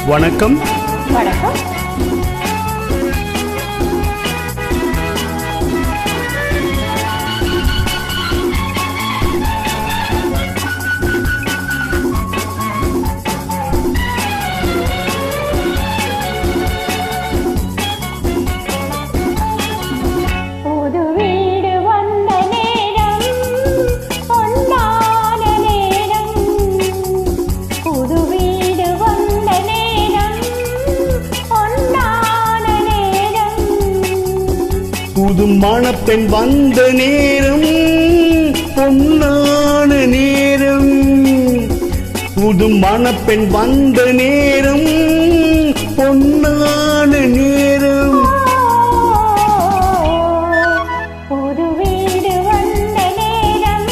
வணக்கம். வணக்கம். புது மணப்பெண் வந்த நேரம் பொன்னான நேரம். புது மணப்பெண் வந்த நேரம் பொன்னான நேரம். புது வீடு வந்த நேரம்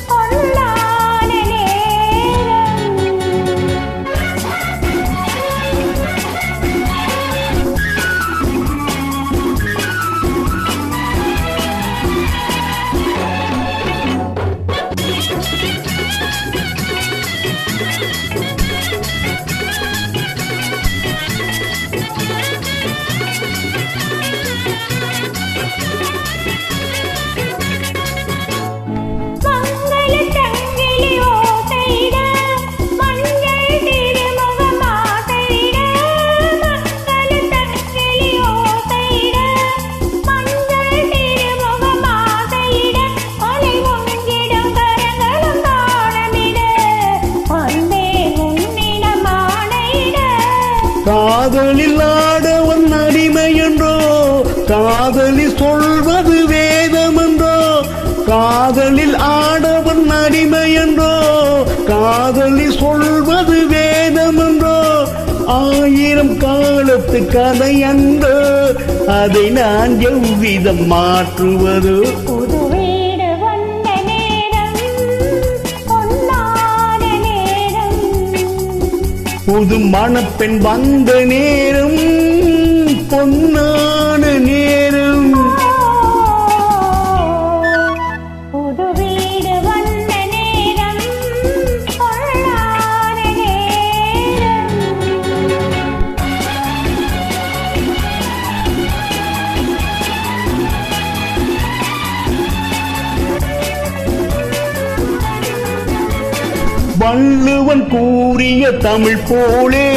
பொன்னான நேரம். காதலில் ஆடவன் அடிமை என்றோ, காதலில் சொல்வது வேதம் என்றோ. காதலில் ஆடவன் அடிமை என்றோ, காதலில் சொல்வது வேதம் என்றோ. 1000 காலத்து கதை அன்றோ, அதை நான் எவ்விதம் மாற்றுவது? புது வீடு வந்த நேரம் பொன்னான நேரம். புது மணப்பெண் வந்த நேரம் பொன்னான நேரம். புது வீடு வந்த நேரம் பொன்னான நேரம். வள்ளுவன் கூறிய தமிழ் போலே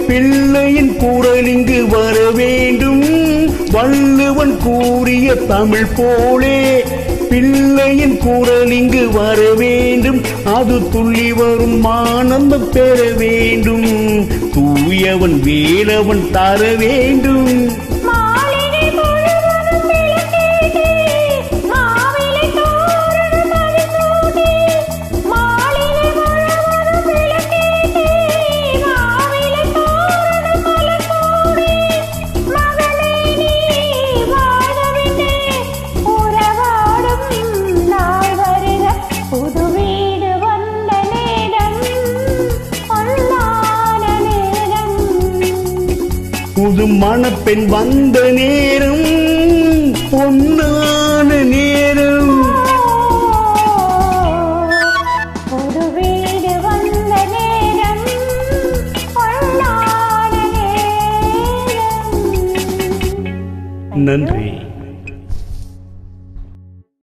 பிள்ளையின் குரல் இங்கு வர வேண்டும். வள்ளுவன் கூறிய தமிழ் போலே பிள்ளையின் குரல் இங்கு வர வேண்டும். அது துள்ளி வரும் ஆனந்தம் பெற வேண்டும். தூயவன் வேலவன் தர வேண்டும். புது மணப்பெண் வந்த நேரம் பொன்னான நேரம். புது வீடு வந்த நேரம் பொன்னான நேரம். நன்றி.